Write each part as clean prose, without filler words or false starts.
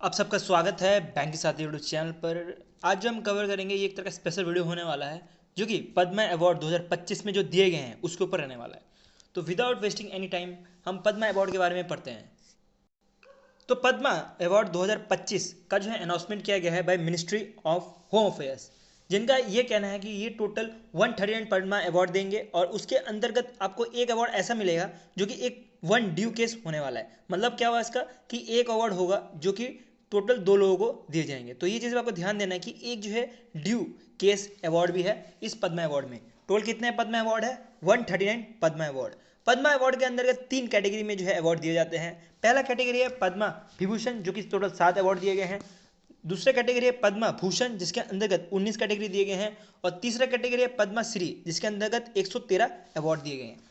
आप सबका स्वागत है बैंक के साथी यूट्यूब चैनल पर। आज जो हम कवर करेंगे ये एक तरह का स्पेशल वीडियो होने वाला है जो कि पद्मा अवार्ड 2025 में जो दिए गए हैं उसके ऊपर रहने वाला है। तो विदाउट वेस्टिंग एनी टाइम हम पद्मा अवार्ड के बारे में पढ़ते हैं। तो पद्मा अवार्ड 2025 का जो है अनाउंसमेंट किया गया है by ministry of home affairs, जिनका ये कहना है कि ये टोटल 139 पद्मा अवार्ड देंगे और उसके अंतर्गत आपको एक अवार्ड ऐसा मिलेगा जो कि एक वन ड्यू केस होने वाला है। मतलब क्या हुआ इसका कि एक अवार्ड होगा जो कि टोटल दो लोगों को दिए जाएंगे। तो ये चीज़ आपको ध्यान देना है कि एक जो है ड्यू केस अवार्ड भी है इस पद्मा अवार्ड में। टोटल कितने पद्मा अवार्ड है? 139 पद्मा अवार्ड। पद्मा अवार्ड के अंतर्गत तीन कैटेगरी में जो है अवार्ड दिए जाते हैं। पहला कैटेगरी है पद्मा विभूषण जो कि टोटल 7 अवार्ड दिए गए हैं। दूसरा कैटेगरी है पद्मा भूषण जिसके अंतर्गत 19 कैटेगरी दिए गए हैं। और तीसरा कैटेगरी है पद्मा श्री जिसके अंतर्गत 113 अवार्ड दिए गए हैं।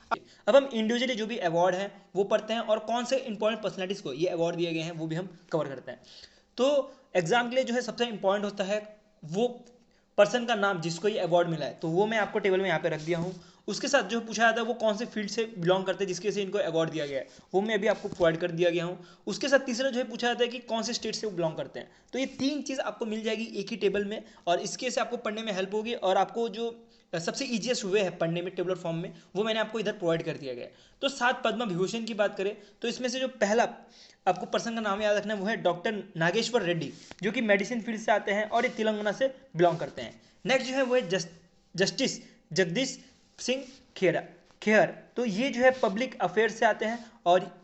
अब हम इंडिविजुअली जो भी अवार्ड है वो पढ़ते हैं और कौन से इंपॉर्टेंट पर्सनैलिटीज को ये अवार्ड दिए गए हैं वो भी हम कवर करते हैं। तो एग्जाम के लिए जो है सबसे इंपॉर्टेंट होता है वो पर्सन का नाम जिसको ये अवार्ड मिला है। तो वो मैं आपको टेबल में यहाँ पे रख दिया हूँ। उसके साथ जो पूछा जाता है वो कौन से फील्ड से बिलोंग करते हैं जिसके से इनको अवार्ड दिया गया है वो मैं अभी आपको प्रोवाइड कर दिया गया हूँ। उसके साथ तीसरा जो है पूछा जाता है कि कौन से स्टेट से वो बिलोंग करते हैं। तो ये तीन चीज़ आपको मिल जाएगी एक ही टेबल में और इसके से आपको पढ़ने में हेल्प होगी और आपको जो सबसे ईजिएस्ट वे है पढ़ने में टेबलर फॉर्म में वो मैंने आपको इधर प्रोवाइड कर दिया गया है। तो 7 पद्मा विभूषण की बात करें तो इसमें से जो पहला आपको पर्सन का नाम याद रखना है वो है डॉक्टर नागेश्वर रेड्डी जो कि मेडिसिन फील्ड से आते हैं और ये तेलंगाना से बिलोंग करते हैं। नेक्स्ट जो है वो है जस्टिस जगदीश सिंह खेहर। तो ये जो है पब्लिक अफेयर से आते हैं और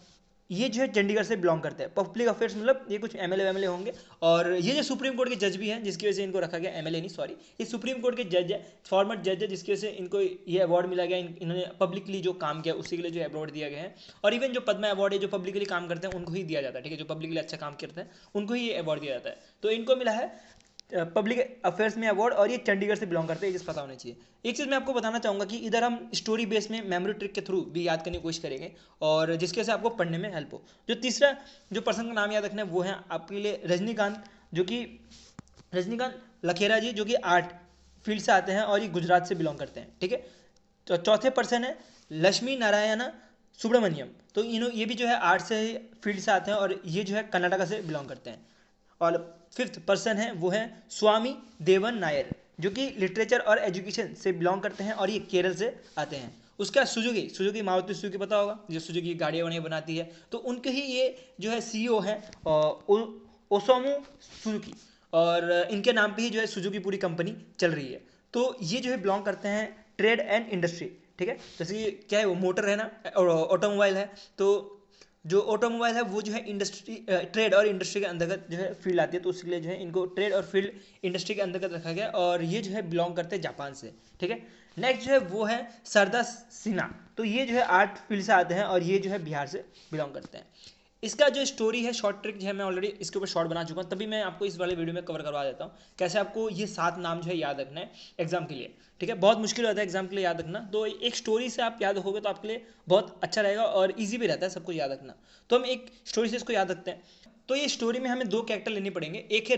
ये जो है चंडीगढ़ से बिलोंग करते हैं। पब्लिक अफेयर्स मतलब ये कुछ एमएलए वैमएलए होंगे। और ये जो सुप्रीम कोर्ट के जज भी हैं जिसकी वजह से इनको रखा गया, एमएलए नहीं सॉरी, ये सुप्रीम कोर्ट के जज है, फॉर्मर जज है जिसकी वजह से इनको ये अवार्ड मिला गया। इन्होंने पब्लिकली जो काम किया उसी के लिए जो अवार्ड दिया गया है। और इवन जो पद्मा अवार्ड है जो पब्लिकली काम करते हैं उनको ही दिया जाता है, ठीक है, जो पब्लिकली अच्छा काम करते हैं उनको ही ये अवार्ड दिया जाता है। तो इनको मिला है पब्लिक अफेयर्स में अवार्ड और ये चंडीगढ़ से बिलोंग करते हैं, ये चीज़ पता होनी चाहिए। एक चीज़ मैं आपको बताना चाहूँगा कि इधर हम स्टोरी बेस में मेमोरी ट्रिक के थ्रू भी याद करने की कोशिश करेंगे और जिसकी वजह से आपको पढ़ने में हेल्प हो। जो तीसरा जो पर्सन का नाम याद रखना है वो है आपके लिए रजनीकांत, जो कि रजनीकांत लखेरा जी जो कि आर्ट फील्ड से आते हैं और ये गुजरात से बिलोंग करते हैं, ठीक है। तो चौथे पर्सन है लक्ष्मी नारायण सुब्रमण्यम, तो इन्हों ये भी जो है आर्ट से फील्ड से आते हैं और ये जो है कर्नाटका से बिलोंग करते हैं। और फिफ्थ पर्सन है वो है स्वामी देवन नायर जो कि लिटरेचर और एजुकेशन से बिलोंग करते हैं और ये केरल से आते हैं। उसका सुजुकी सुजुकी मारुति सुजुकी पता होगा जो सुजुकी गाड़ियाँ वाड़ियाँ बनाती है, तो उनके ही ये जो है सीईओ है ओसामू सुजुकी और इनके नाम पे ही जो है सुजुकी पूरी कंपनी चल रही है। तो ये जो है बिलोंग करते हैं ट्रेड एंड इंडस्ट्री, ठीक है। जैसे ये क्या है वो मोटर है ना, ऑटोमोबाइल है, तो जो ऑटोमोबाइल है वो जो है इंडस्ट्री ट्रेड और इंडस्ट्री के अंतर्गत जो है फील्ड आती है, तो उसके लिए जो है इनको ट्रेड और फील्ड इंडस्ट्री के अंतर्गत रखा गया और ये जो है बिलोंग करते हैं जापान से, ठीक है। नेक्स्ट जो है वो है सरदा सिन्हा, तो ये जो है आर्ट फील्ड से आते हैं और ये जो है बिहार से बिलोंग करते हैं। इसका जो स्टोरी है शॉर्ट ट्रिक जो है मैं ऑलरेडी इसके ऊपर शॉर्ट बना चुका हूँ, तभी मैं आपको इस वाले वीडियो में कवर करवा देता हूँ कैसे आपको ये 7 नाम जो है याद रखना है एग्जाम के लिए, ठीक है। बहुत मुश्किल होता है एग्जाम के लिए याद रखना, तो एक स्टोरी से आप याद रखोगे तो आपके लिए बहुत अच्छा रहेगा और ईजी भी रहता है सबको याद रखना। तो हम एक स्टोरी से इसको याद रखते हैं। तो ये स्टोरी में हमें 2 कैरेक्टर लेने पड़ेंगे, एक है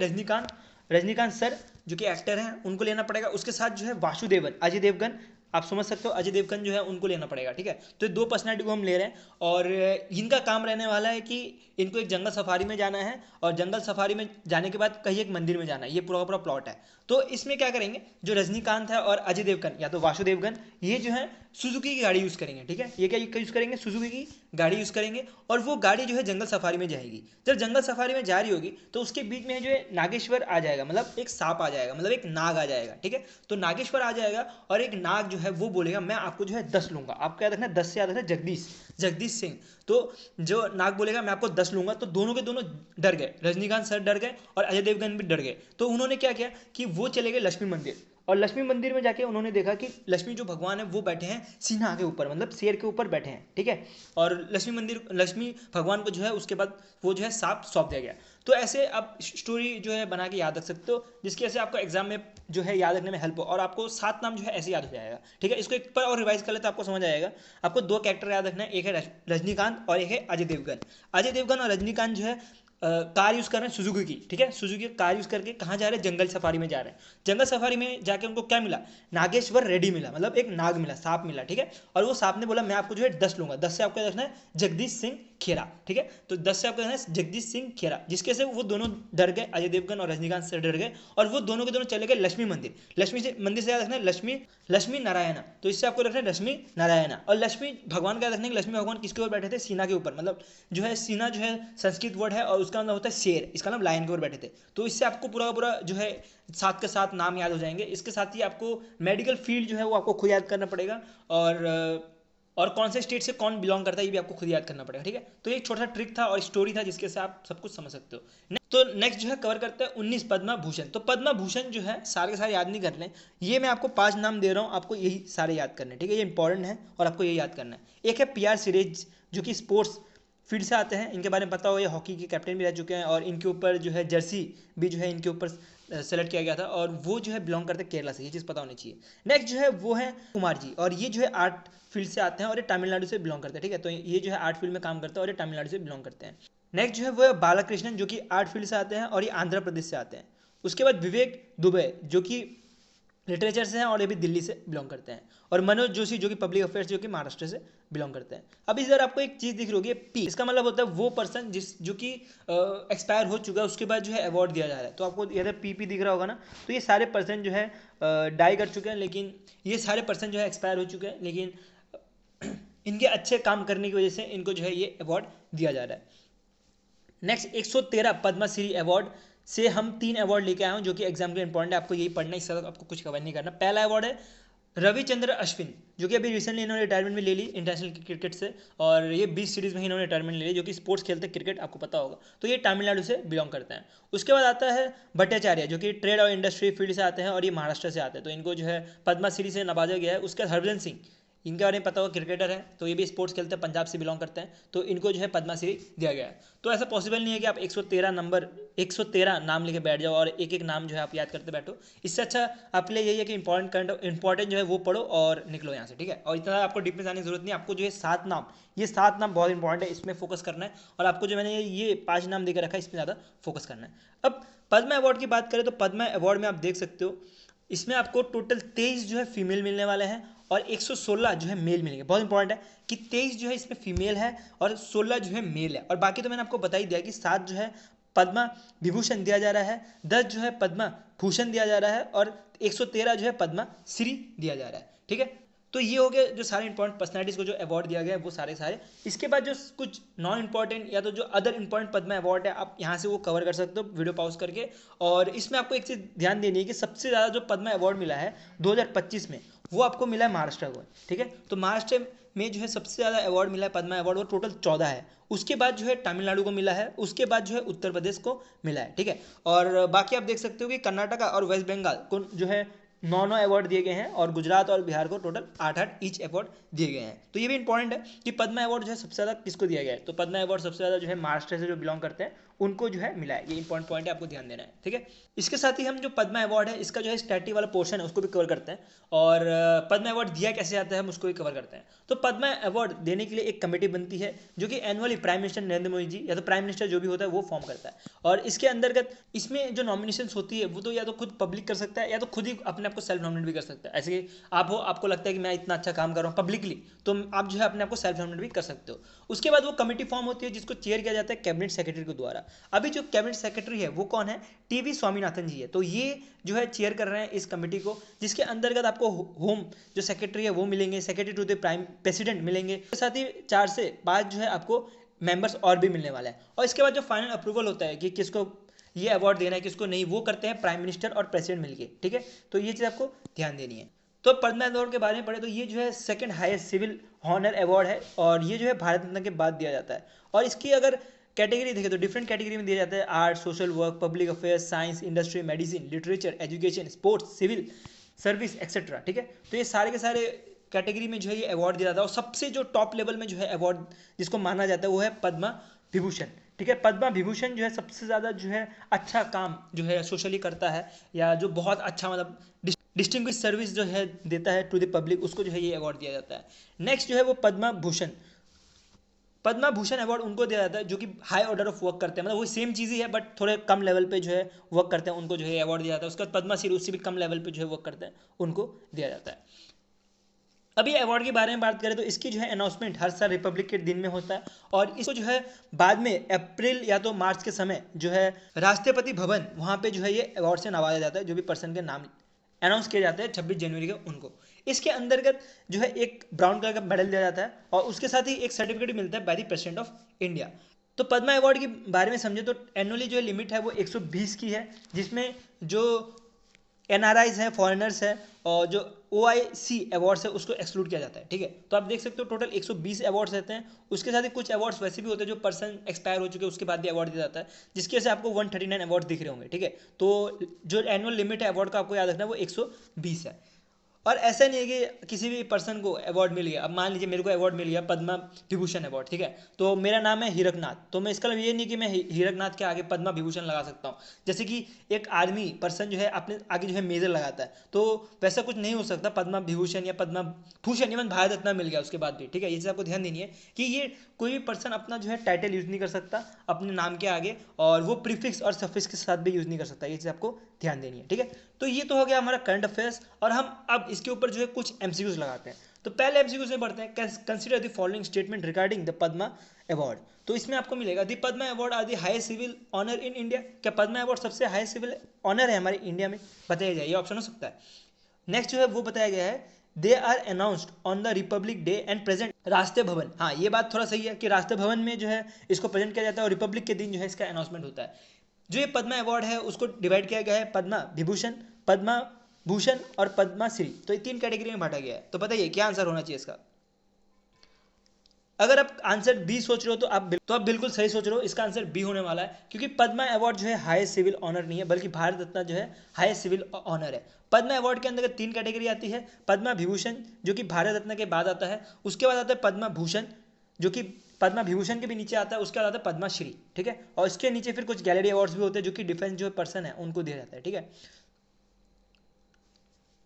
रजनीकांत सर जो कि एक्टर हैं उनको लेना पड़ेगा, उसके साथ जो है वासुदेवन अजय देवगन, आप समझ सकते हो अजय देवगन जो है उनको लेना पड़ेगा, ठीक है। तो 2 पर्सनैलिटी को हम ले रहे हैं और इनका काम रहने वाला है कि इनको एक जंगल सफारी में जाना है और जंगल सफारी में जाने के बाद कहीं एक मंदिर में जाना है, ये पूरा पूरा प्लॉट है। तो इसमें क्या करेंगे, जो रजनीकांत है और अजय देवगन या तो वासुदेवगन ये जो है सुजुकी की गाड़ी यूज़ करेंगे, ठीक है। ये क्या यूज़ करेंगे, सुजुकी की गाड़ी यूज़ करेंगे और वो गाड़ी जो है जंगल सफारी में जाएगी। जब जंगल सफारी में जा रही होगी तो उसके बीच में जो है नागेश्वर आ जाएगा, मतलब एक सांप आ जाएगा, मतलब एक नाग आ जाएगा, ठीक है। तो नागेश्वर आ जाएगा और एक नाग जो है वो बोलेगा मैं आपको जो है 10 लूंगा। आपको याद रखना 10 से याद रखना जगदीश सिंह। तो जो नाग बोलेगा मैं आपको 10 लूंगा, तो दोनों के दोनों डर गए, रजनीकांत सर डर गए और अजय देवगन भी डर गए। तो उन्होंने क्या किया कि वो चले गए लक्ष्मी मंदिर और लक्ष्मी मंदिर में जाके उन्होंने देखा कि लक्ष्मी जो भगवान है वो बैठे हैं सिन्हा के ऊपर, मतलब शेर के ऊपर बैठे हैं, ठीक है। और लक्ष्मी भगवान को जो है उसके बाद वो जो है सांप सौंप दिया गया। तो ऐसे आप स्टोरी जो है बना के याद रख सकते हो जिसकी वजह से आपको एग्जाम में जो है याद रखने में हेल्प हो और आपको 7 नाम जो है ऐसे याद हो जाएगा, ठीक है। इसको एक बार और रिवाइज कर ले तो आपको समझ आएगा। आपको 2 कैरेक्टर याद रखना है, एक है रजनीकांत और एक है अजय देवगन। अजय देवगन और रजनीकांत जो है कार यूज़ कर रहे हैं सुजुकी की, ठीक है, सुजुकी कार यूज़ करके कहाँ जा रहे हैं, जंगल सफारी में जा रहे हैं। जंगल सफारी में जाके उनको क्या मिला, नागेश्वर रेड्डी मिला, मतलब एक नाग मिला, सांप मिला, ठीक है। और वो सांप ने बोला मैं आपको जो है 10 लूंगा, 10 से आपको रखना है जगदीश सिंह खेरा, ठीक है। तो 10 से आपको रखना है जगदीश सिंह खेरा, जिसके से वो दोनों डर गए, अजय देवगन और रजनीकांत से डर गए, और वो दोनों के दोनों चले गए लक्ष्मी मंदिर। लक्ष्मी से मंदिर से याद रखना है लक्ष्मी, लक्ष्मी नारायणा, तो इससे आपको रखना है लक्ष्मी नारायणा। और लक्ष्मी भगवान का रखने के, लक्ष्मी भगवान किसके ऊपर बैठे थे, सीना के ऊपर, मतलब जो है सीना जो है संस्कृत वर्ड है और उसका मतलब होता है शेर, इसका नाम लायन के ऊपर बैठे थे। तो इससे आपको पूरा का पूरा जो है साथ के साथ नाम याद हो जाएंगे। इसके साथ ही आपको मेडिकल फील्ड जो है वो आपको खुद याद करना पड़ेगा, और कौन से स्टेट से कौन बिलोंग करता है ये भी आपको खुद याद करना पड़ेगा, ठीक है। तो ये एक छोटा सा ट्रिक था और स्टोरी था जिसके से आप सब कुछ समझ सकते हो। तो नेक्स्ट जो है कवर करते हैं 19 पद्मा भूषण। तो पद्मा भूषण जो है सारे के सारे याद नहीं करने, ये मैं आपको 5 नाम दे रहा हूँ, आपको यही सारे याद करने, ठीक है, ये इंपॉर्टेंट है और आपको यही याद करना है। एक है PR सिरेज, जो कि स्पोर्ट्स फील्ड से आते हैं, इनके बारे में पता हो, ये हॉकी के कैप्टन भी रह चुके हैं और इनके ऊपर जो है जर्सी भी जो है इनके ऊपर सेलेक्ट किया गया था, और वो जो है बिलोंग करते हैं केरला से, ये चीज़ पता होनी चाहिए। नेक्स्ट जो है वो है कुमार जी, और ये जो है आर्ट फील्ड से आते हैं और ये तमिलनाडु से बिलोंग करते हैं, ठीक है। तो ये जो है आर्ट फील्ड में काम करते हैं और ये तमिलनाडु से बिलोंग करते हैं। नेक्स्ट जो है वो है बालाकृष्णन, जो कि आर्ट फील्ड से आते हैं और ये आंध्र प्रदेश से आते हैं। उसके बाद विवेक दुबे, जो कि लिटरेचर से हैं और ये भी दिल्ली से बिलोंग करते हैं। और मनोज जोशी, जो कि पब्लिक अफेयर्स, जो कि महाराष्ट्र से बिलोंग करते हैं। अब इधर आपको एक चीज़ दिख रही होगी P, इसका मतलब होता है वो पर्सन जो कि एक्सपायर हो चुका है, उसके बाद जो है अवार्ड दिया जा रहा है। तो आपको इधर PP दिख रहा होगा ना, तो ये सारे पर्सन जो है डाई कर चुके हैं, लेकिन ये सारे पर्सन जो है एक्सपायर हो चुके हैं, लेकिन इनके अच्छे काम करने की वजह से इनको जो है ये अवार्ड दिया जा रहा है। नेक्स्ट 113 पद्मश्री अवार्ड से हम 3 अवार्ड लेके आए हैं, जो कि एग्जाम के लिए इंपॉर्टेंट है, आपको यही पढ़ना है, इससे आपको कुछ कवर नहीं करना। पहला अवार्ड है रविचंद्र अश्विन, जो कि अभी रिसेंटली इन्होंने रिटायरमेंट भी ले ली इंटरनेशनल क्रिकेट से, और ये 20 सीरीज में ही इन्होंने रिटायरमेंट ले ली, जो कि स्पोर्ट्स खेलते हैं क्रिकेट, आपको पता होगा। तो ये तमिलनाडु से बिलोंग करते हैं। उसके बाद आता है भट्टाचार्य, जो कि ट्रेड और इंडस्ट्री फील्ड से आते हैं और ये महाराष्ट्र से आते हैं, तो इनको जो है पद्मश्री से नवाजा गया है। उसके बाद हरभजन सिंह, इनके बारे में पता होगा, क्रिकेटर है, तो ये भी स्पोर्ट्स खेलते हैं, पंजाब से बिलोंग करते हैं, तो इनको जो है पद्मश्री दिया गया है। तो ऐसा पॉसिबल नहीं है कि आप 113 नाम लेके बैठ जाओ और एक एक नाम जो है आप याद करते बैठो। इससे अच्छा आपके लिए यही है कि इंपॉर्टेंट जो है वो पढ़ो और निकलो यहाँ से, ठीक है। और इतना आपको डीप में जाने की जरूरत नहीं, आपको जो है 7 नाम, ये 7 नाम बहुत इंपॉर्टेंट है, इसमें फोकस करना है। और आपको जो मैंने ये 5 नाम देकर रखा है, इसमें ज़्यादा फोकस करना है। अब पद्मा अवार्ड की बात करें तो पद्मा अवार्ड में आप देख सकते हो, इसमें आपको टोटल 23 जो है फीमेल मिलने वाले हैं और 116 जो है मेल मिलेंगे। बहुत इंपॉर्टेंट है कि 23 जो है इसमें फीमेल है और 16 जो है मेल है। और बाकी तो मैंने आपको बता ही दिया कि 7 जो है पद्मा विभूषण दिया जा रहा है, 10 जो है पद्मा भूषण दिया जा रहा है और 113 जो है पद्मा श्री दिया जा रहा है, ठीक है। तो ये हो गए जो सारे इंपॉर्टेंट पर्सनैलिटीज़ को जो अवार्ड दिया गया है वो सारे। इसके बाद जो कुछ नॉन इंपॉर्टेंट या तो जो अदर इंपॉर्टेंट पद्मा अवार्ड है, आप यहाँ से वो कवर कर सकते हो वीडियो पॉज करके। और इसमें आपको एक चीज़ ध्यान देनी है कि सबसे ज़्यादा जो पद्मा अवार्ड मिला है 2025 में, वो आपको मिला है महाराष्ट्र को, ठीक है। तो महाराष्ट्र में जो है सबसे ज़्यादा अवार्ड मिला है पद्मा अवार्ड, वो टोटल 14 है। उसके बाद जो है तमिलनाडु को मिला है, उसके बाद जो है उत्तर प्रदेश को मिला है, ठीक है। और बाकी आप देख सकते हो कि कर्नाटका और वेस्ट बंगाल को जो है 9 अवार्ड दिए गए हैं और गुजरात और बिहार को टोटल 8 ईच अवार्ड दिए गए हैं। तो ये भी इंपॉर्टेंट है कि पद्मा अवार्ड जो है सबसे ज़्यादा किसको दिया गया है, तो पद्मा अवार्ड सबसे ज़्यादा जो है महाराष्ट्र से जो बिलोंग करते हैं उनको जो है मिला है। ये इंपॉर्टेंट पॉइंट है, आपको ध्यान देना है, ठीक है। इसके साथ ही हम जो पद्मा अवार्ड है इसका जो है स्टैटिक वाला पोर्शन है उसको भी कवर करते हैं, और पद्मा अवार्ड दिया कैसे जाता है हम उसको भी कवर करते हैं। तो पद्मा अवार्ड देने के लिए एक कमेटी बनती है, जो कि annually prime minister Narendra Modi ji या तो प्राइम मिनिस्टर जो भी होता है वो फॉर्म करता है। और इसके अंतर्गत इसमें जो नॉमिनेशन होती है वो तो या तो खुद पब्लिक कर सकता है या तो खुद ही अपने आप को सेल्फ नॉमिनेट भी कर सकता है। ऐसे कि आपको लगता है कि मैं इतना अच्छा काम कर रहा हूँ पब्लिकली, तो आप जो है अपने आप को सेल्फ नॉमिनेट भी कर सकते हो। उसके बाद वो कमेटी फॉर्म होती है जिसको चेयर किया जाता है कैबिनेट सेक्रेटरी के द्वारा। अभी जो कैबिनेट सेक्रेटरी है वो कौन है, TV स्वामीनाथन जी है। तो ये जो है चेयर कर रहे हैं इस कमेटी को, जिसके अंतर्गत आपको होम जो सेक्रेटरी है वो मिलेंगे, secretary to the prime president मिलेंगे, इसके साथ ही 4 से 5 जो है आपको मेंबर्स और भी मिलने वाला है। और इसके बाद जो फाइनल अप्रूवल होता है कि किसको ये अवार्ड देना है किसको नहीं, वो करते हैं प्राइम मिनिस्टर और प्रेसिडेंट मिलके, ठीक है। तो ये चीज़ आपको ध्यान देनी है। तो पद्मा अवार्ड के बारे में पढ़े तो ये जो है second highest civil honour award है और ये जो है भारत रत्न के बाद दिया जाता है। और इसकी अगर कैटेगरी देखें तो डिफरेंट कैटेगरी में दिया जाता है, art, social work, public affairs, science, industry, medicine, literature, education, sports, civil service etcetera, ठीक है। तो ये सारे के सारे कैटेगरी में जो है ये अवार्ड दिया जाता है। और सबसे जो टॉप लेवल में जो है अवार्ड जिसको माना जाता है वो है पद्मा विभूषण, ठीक है। पद्मा विभूषण जो है सबसे ज़्यादा जो है अच्छा काम जो है सोशली करता है, या जो बहुत अच्छा मतलब डिस्टिंग्विश सर्विस जो है देता है टू द पब्लिक, उसको जो है ये अवार्ड दिया जाता है। नेक्स्ट जो है वो पद्मा भूषण। पद्मा भूषण अवार्ड उनको दिया जाता है जो कि हाई ऑर्डर ऑफ वर्क करते हैं, मतलब वो सेम चीज़ ही है बट थोड़े कम लेवल पे जो है वर्क करते हैं, उनको जो है अवार्ड दिया जाता है। उसके बाद पद्मश्री उससे भी कम लेवल पे जो है वर्क करते हैं, उनको दिया जाता है। अभी अवार्ड के बारे में बात करें तो इसकी जो है अनाउंसमेंट हर साल रिपब्लिक के दिन में होता है, और इसको जो है बाद में अप्रैल या तो मार्च के समय जो है राष्ट्रपति भवन वहाँ पे जो है ये अवार्ड से नवाजा जाता है, जो भी पर्सन के नाम अनाउंस किए जाते हैं 26 जनवरी को उनको। इसके अंतर्गत जो है एक ब्राउन कलर का मेडल दिया जाता है और उसके साथ ही एक सर्टिफिकेट भी मिलता है by the president of India. तो पद्मा अवार्ड के बारे में समझे तो एनुअली जो लिमिट है वो 120 की है, जिसमें जो एनआरआईज हैं, फॉरेनर्स हैं, और जो OIC अवार्ड्स है उसको एक्सक्लूड किया जाता है। ठीक है, तो आप देख सकते हो टोटल 120 अवार्ड्स रहते हैं। उसके साथ ही कुछ अवार्ड्स वैसे भी होते हैं जो पर्सन एक्सपायर हो चुके हैं उसके बाद भी अवार्ड दिया जाता है, जिसकी वजह से आपको 139 अवार्ड दिख रहे होंगे। ठीक है, तो जो एनुअल लिमिट है अवार्ड का आपको याद रखना है वो 120 है। और ऐसा नहीं है कि किसी भी पर्सन को अवार्ड मिल गया, अब मान लीजिए मेरे को अवार्ड मिल गया पद्मा विभूषण अवार्ड, ठीक है, तो मेरा नाम है हीरकनाथ, तो मैं इसका मतलब ये नहीं कि मैं हीरकनाथ के आगे पद्मा विभूषण लगा सकता हूँ। जैसे कि एक आदमी पर्सन जो है अपने आगे जो है मेजर लगाता है, तो वैसा कुछ नहीं हो सकता। पद्मा विभूषण या पद्मा भूषण इवन भारत रत्न मिल गया उसके बाद भी, ठीक है, ये चीज़ आपको ध्यान देनी है कि ये कोई भी पर्सन अपना जो है टाइटल यूज़ नहीं कर सकता अपने नाम के आगे, और वो प्रीफिक्स और सफिक्स के साथ भी यूज़ नहीं कर सकता। ये चीज़ आपको ध्यान देनी है। ठीक है, तो ये तो हो गया हमारा करंट अफेयर्स, और हम अब इसके ऊपर जो है कुछ MCQs लगाते हैं। तो पहले MCQs में बढ़ते हैं, consider the following statement regarding the Padma award. तो इसमें आपको मिलेगा the Padma award are the highest civil honour in India. क्या पद्मा अवार्ड सबसे हाईएस्ट सिविल ऑनर है हमारे इंडिया में? बताया जाए, ये ऑप्शन हो सकता है। नेक्स्ट जो है वो बताया गया है they are announced on the Republic Day and present राष्ट्रीय भवन। हाँ, ये बात थोड़ा सही है कि राष्ट्रीय भवन में जो है इसको प्रेजेंट किया जाता है और रिपब्लिक के दिन जो है इसका अनाउंसमेंट होता है। जो ये पद्मा अवार्ड है उसको डिवाइड किया गया है पद्मा विभूषण, पद्मा भूषण और पद्माश्री, तो ये 3 कैटेगरी में बांटा गया है। तो बताइए क्या आंसर होना चाहिए इसका? अगर आप आंसर बी सोच रहे हो तो आप बिल्कुल सही सोच रहे हो, इसका आंसर बी होने वाला है, क्योंकि पद्मा अवार्ड जो है हाईएस्ट सिविल ऑनर नहीं है बल्कि भारत रत्न जो है हाईएस्ट सिविल ऑनर है। पद्मा अवार्ड के अंदर 3 कैटेगरी आती है, पद्मा विभूषण जो कि भारत रत्न के बाद आता है, उसके बाद आता है पद्मा भूषण जो कि पद्मा विभूषण के भी नीचे आता है, उसके बाद आता है पद्माश्री। ठीक है, और इसके नीचे फिर कुछ गैलरी अवार्ड्स भी होते हैं जो कि डिफेंस जो पर्सन है उनको दिया जाता है। ठीक है,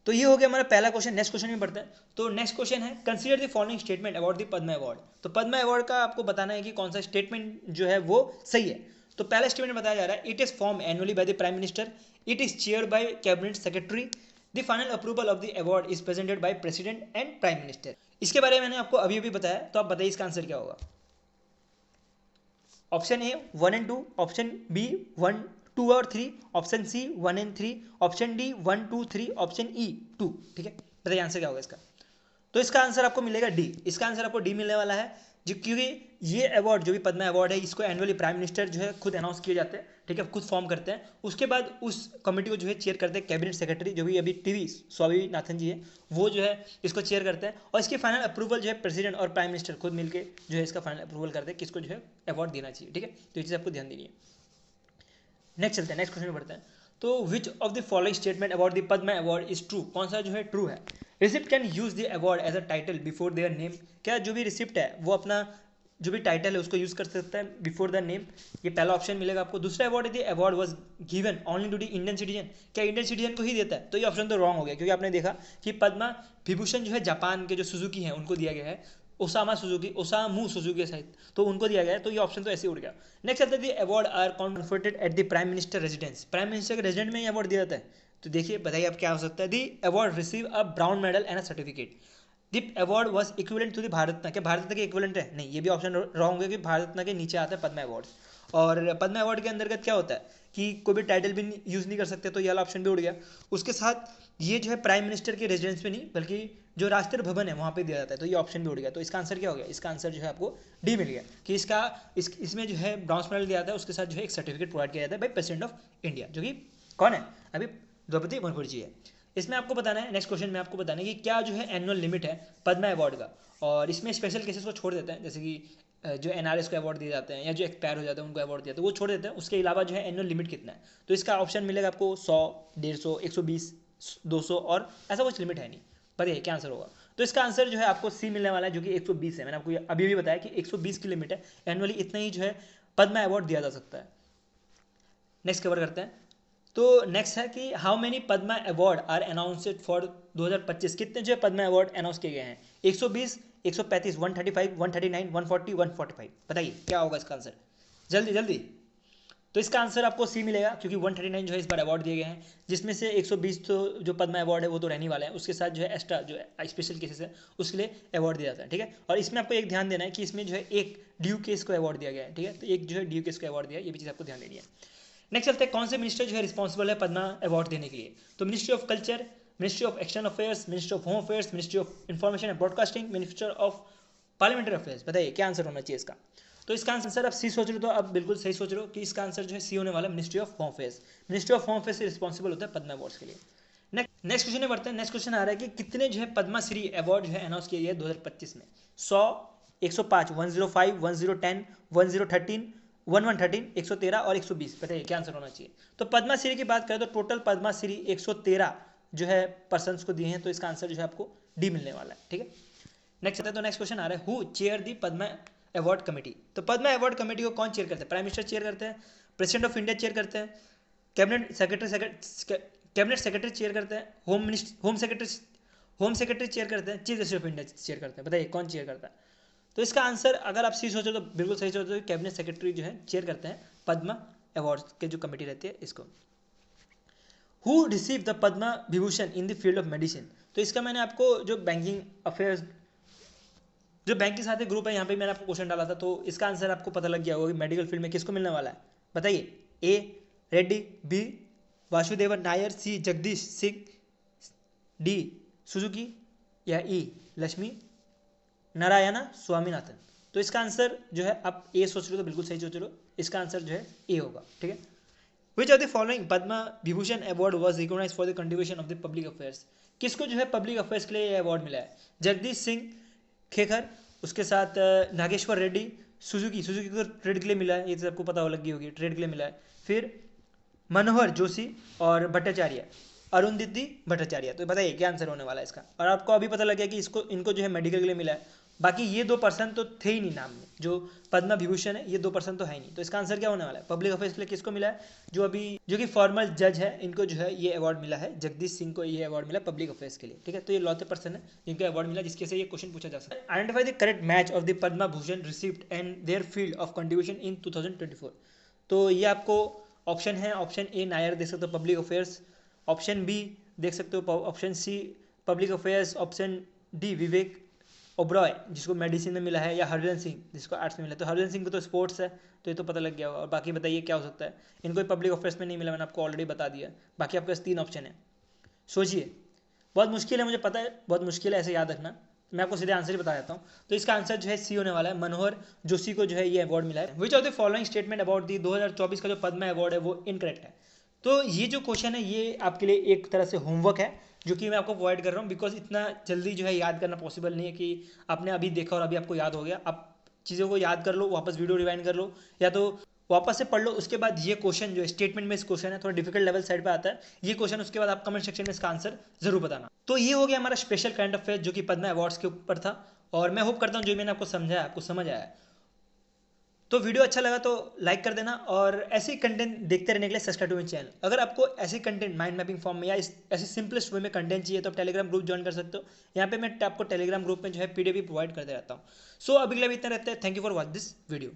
तो ये हो गया हमारा पहला क्वेश्चन। नेक्स्ट क्वेश्चन में बढ़ते हैं। तो नेक्स्ट क्वेश्चन है consider the following statement about the Padma award. तो पद्मा अवार्ड का आपको बताना है कि कौन सा स्टेटमेंट जो है वो सही है। तो पहला स्टेटमेंट बताया जा रहा है it is form annually by the prime minister, it is chair by cabinet secretary, the final approval of the award is presented by president and prime minister. इसके बारे में मैंने आपको अभी अभी बताया, तो आप बताइए इसका आंसर क्या होगा? Option A 1 and 2, option B 1 2 और 3, option C 1 and 3, option D 1 2 3, option E 2। ठीक है, बताइए आंसर क्या होगा इसका? तो इसका आंसर आपको मिलेगा डी। इसका आंसर आपको डी मिलने वाला है, जो क्योंकि ये अवार्ड जो भी पद्मा अवार्ड है इसको एनुअली प्राइम मिनिस्टर जो है खुद अनाउंस किए जाते हैं। ठीक है, खुद फॉर्म करते हैं, उसके बाद उस कमेटी को जो है चेयर करते हैं कैबिनेट सेक्रेटरी जो भी अभी टीवी स्वामीनाथन जी है, वो जो है इसको चेयर करते हैं, और इसकी फाइनल अप्रूवल जो है प्रेसिडेंट और प्राइम मिनिस्टर खुद मिलकर जो है इसका फाइनल अप्रूवल करते हैं किसको जो है अवार्ड देना चाहिए। ठीक है, तो ये चीज़ आपको ध्यान देनी है। नेक्स्ट चलते हैं, नेक्स्ट क्वेश्चन में बढ़ते हैं। तो which of the following statement about the Padma award is true? कौन सा जो है ट्रू है? Recipient can use the award as a title before their name. क्या जो भी रिसिप्ट है वो अपना जो भी टाइटल है उसको यूज कर सकता है बिफोर द नेम? ये पहला ऑप्शन मिलेगा आपको। दूसरा अवार्ड है the award was given only to the Indian citizen. क्या इंडियन सिटीजन को ही देता है? तो ये ऑप्शन तो रॉन्ग हो गया, क्योंकि आपने देखा कि पद्मा विभूषण जो है जापान के जो सुजुकी हैं उनको दिया गया है, ओसामू सुजुकी साहित्य, तो उनको दिया गया है, तो ये ऑप्शन तो ऐसे ही उड़ गया। नेक्स्ट आता है award are conferred at the prime minister residence. Prime minister के रेजिडेंट में ये अवार्ड दिया जाता है, तो देखिए बताइए आप क्या हो सकता है? The award receive a brown medal and a certificate. The award was equivalent to the Bharat Ratna. क्या भारत रत्न के इक्विवेलेंट है? नहीं, ये भी ऑप्शन रॉन्ग है, कि भारत रत्न के नीचे आता है पद्मा अवार्ड। और पद्मा अवार्ड के अंतर्गत क्या होता है कि कोई भी टाइटल भी यूज नहीं कर सकते, तो ये वाला ऑप्शन भी उड़ गया। उसके साथ ये जो है प्राइम मिनिस्टर के रेजिडेंस में नहीं बल्कि जो राष्ट्रीय भवन है वहाँ पे दिया जाता है, तो ये ऑप्शन भी उड़ गया। तो इसका आंसर क्या हो गया? इसका आंसर जो है आपको डी मिल गया, कि इसमें जो है ब्रॉन्ज मेडल दिया जाता है, उसके साथ जो है एक सर्टिफिकेट प्रोवाइड किया जाता है बाई प्रेसिडेंट ऑफ इंडिया, जो कि कौन है? अभी द्रौपदी मुर्मू जी है। इसमें आपको बताना है, नेक्स्ट क्वेश्चन में आपको बताना है कि क्या जो है एनुअल लिमिट है पद्मा अवार्ड का, और इसमें स्पेशल केसेस को छोड़ देते हैं, जैसे कि जो NRS को अवार्ड दिए जाते हैं या जो एक्सपायर हो जाते हैं उनको अवार्ड दिया जाता है, वो छोड़ देते हैं। उसके अलावा जो है एनुअल लिमिट कितना है? तो इसका ऑप्शन मिलेगा आपको 100, 150, 120, 200, और ऐसा कुछ लिमिट है नहीं। बताइए क्या आंसर होगा? तो इसका आंसर जो है आपको सी मिलने वाला है, जो कि 120 है। मैंने आपको अभी भी बताया कि 120 की लिमिट है, एनुअली इतना ही जो है पद्मा अवार्ड दिया जा सकता है। नेक्स्ट कवर करते हैं। तो नेक्स्ट है कि how many Padma award are announced for 2025, कितने जो है पद्मा अवार्ड अनाउंस किए गए हैं? 120, 135, 135, 139, 140, 145, बताइए क्या होगा इसका आंसर, जल्दी जल्दी। तो इसका आंसर आपको सी मिलेगा, क्योंकि 139 जो है इस बार अवार्ड दिए गए हैं, जिसमें से 120 तो जो पद्मा अवार्ड है वो तो रहने वाला है, उसके साथ जो है एक्स्ट्रा जो स्पेशल केसेस है उसके लिए अवार्ड दिया जाता है, ठीक है। और इसमें आपको एक ध्यान देना है कि इसमें जो है एक ड्यू केस को अवार्ड दिया गया है, ठीक है, तो एक जो है ड्यू केस को अवार्ड दिया है, ये भी चीज़ आपको ध्यान देनी है। नेक्स्ट चलते हैं, कौन से मिनिस्टर जो है रिस्पॉन्सिबल है पद्मा अवार्ड देने के लिए? तो ministry of culture, ministry of external affairs, ministry of home affairs, ministry of information and broadcasting, minister of parliamentary affairs, बताइए क्या आंसर होना चाहिए इसका? तो इसका आंसर आप सी सोच रहे हो, तो आप बिल्कुल सही सोच रहे हो कि इसका आंसर जो है सी होने वाला है, ministry of home affairs. Ministry of home affairs से रिस्पॉन्सिबल होता है पद्मा अवार्ड्स के लिए। नेक्स्ट क्वेश्चन में बढ़ते हैं। नेक्स्ट क्वेश्चन आ रहा है कि कितने जो है पद्मा श्री अवार्ड जो है अनाउंस किए गए 2025 में? 100, 105, 105, 1010, 1013, 1113, 113 और 120, बताइए क्या आंसर होना चाहिए? तो पद्मा श्री की बात करें तो टोटल पद्मा श्री 113 जो है पर्सन्स को दिए हैं, तो इसका आंसर जो है आपको डी मिलने वाला है, ठीक है। नेक्स्ट है, तो नेक्स्ट क्वेश्चन आ रहा है, who chair the Padma award committee? तो पद्मा अवार्ड कमेटी को कौन चेयर करते हैं? प्राइम मिनिस्टर चेयर करते हैं, प्रेसिडेंट ऑफ इंडिया चेयर करते हैं, कैबिनेट सेक्रेटरी चेयर करते हैं, होम सेक्रेटरी चेयर करते हैं, chief justice of India chair करते हैं, बताइए कौन चेयर करता है? तो इसका आंसर अगर आप सी सोचो तो बिल्कुल सही सोचो, कैबिनेट सेक्रेटरी जो है चेयर करते हैं पद्मा अवार्ड के जो कमेटी रहती है इसको। Who receive the Padma Vibhushan in the field of medicine? तो इसका मैंने आपको जो बैंकिंग अफेयर्स, जो बैंक के साथ ग्रुप है, यहाँ पे मैंने आपको क्वेश्चन डाला था, तो इसका आंसर आपको पता लग गया होगा कि मेडिकल फील्ड में किसको मिलने वाला है, बताइए। ए रेड्डी, बी वासुदेवन नायर, सी जगदीश सिंह, डी सुजुकी, या ई लक्ष्मी नारायणा स्वामीनाथन? तो इसका आंसर जो है आप ए सोच रहे हो तो बिल्कुल सही सोच रहे हो, इसका आंसर जो है ए होगा, ठीक है। Which of the following Padma Vibhushan award was recognize for the contribution of the public affairs? किसको जो है पब्लिक अफेयर्स के लिए ये अवार्ड मिला है? जगदीश सिंह खेखर, उसके साथ नागेश्वर रेड्डी, सुजुकी को ट्रेड के लिए मिला है, ये तो आपको पता हो लगी होगी, ट्रेड के लिए मिला है। फिर मनोहर जोशी और भट्टाचार्य, अरुंधति भट्टाचार्य, तो बताइए क्या आंसर होने वाला है इसका? और आपको अभी पता लग गया कि इनको जो है मेडिकल के लिए मिला है, बाकी ये 2 पर्सन तो थे ही नहीं नाम में, जो पद्मा विभूषण है ये 2 पर्सन तो है ही नहीं, तो इसका आंसर क्या होने वाला है? पब्लिक अफेयर्स के लिए किसको मिला है? जो कि फॉर्मल जज है, इनको जो है ये अवार्ड मिला है, जगदीश सिंह को ये अवार्ड मिला पब्लिक अफेयर्स के लिए, ठीक है। तो ये लौते पर्सन है जिनको अवार्ड मिला, जिसके से ये क्वेश्चन पूछा जा सकता है। Identify the correct match of the Padma Bhushan received and their field of contribution in 2024। तो ये आपको ऑप्शन है, ऑप्शन ए नायर देख सकते हो पब्लिक अफेयर्स, ऑप्शन बी देख सकते हो, option C public affairs, option D Vivek Oberoi जिसको मेडिसिन में मिला है, या हरभजन सिंह जिसको आर्ट्स में मिला है। तो हरभजन सिंह को तो स्पोर्ट्स है, तो ये तो पता लग गया होगा। और बाकी बताइए क्या हो सकता है? इनको पब्लिक अफेयर्स में नहीं मिला, मैंने आपको ऑलरेडी बता दिया। बाकी आपके पास 3 ऑप्शन है, सोचिए। बहुत मुश्किल है, मुझे पता है बहुत मुश्किल है, ऐसे याद रखना। मैं आपको सीधे आंसर ही बता देता हूँ। तो इसका आंसर जो है सी होने वाला है, मनोहर जोशी को जो है ये अवार्ड मिला है। Which of the following statement about the 2024 का जो पद्मा अवार्ड है वो इनकरेक्ट है? तो ये जो क्वेश्चन है ये आपके लिए एक तरह से होमवर्क है, जो कि मैं आपको प्रोवाइड कर रहा हूँ, बिकॉज इतना जल्दी जो है याद करना पॉसिबल नहीं है कि आपने अभी देखा और अभी आपको याद हो गया। आप चीज़ों को याद कर लो, वापस वीडियो रिवाइंड कर लो, या तो वापस से पढ़ लो, उसके बाद ये क्वेश्चन जो स्टेटमेंट में इस क्वेश्चन है थोड़ा डिफिकल्ट लेवल साइड पे आता है ये क्वेश्चन, उसके बाद आप कमेंट सेक्शन में इसका आंसर जरूर बताना। तो ये हो गया हमारा स्पेशल करंट अफेयर जो कि पद्मा अवार्ड्स के ऊपर था, और मैं होप करता हूँ जो मैंने आपको समझाया आपको समझ आया। तो वीडियो अच्छा लगा तो लाइक कर देना, और ऐसे ही कंटेंट देखते रहने के लिए सब्सक्राइब टू माय चैनल। अगर आपको ऐसे कंटेंट माइंड मैपिंग फॉर्म में या ऐसे सिंपलेस्ट वे में कंटेंट चाहिए तो आप टेलीग्राम ग्रुप ज्वाइन कर सकते हो। यहाँ पे मैं आपको टेलीग्राम ग्रुप में जो है पीडीएफ प्रोवाइड करते रहता हूँ। सो अभी के लिए इतना रहता है। Thank you for watch this video.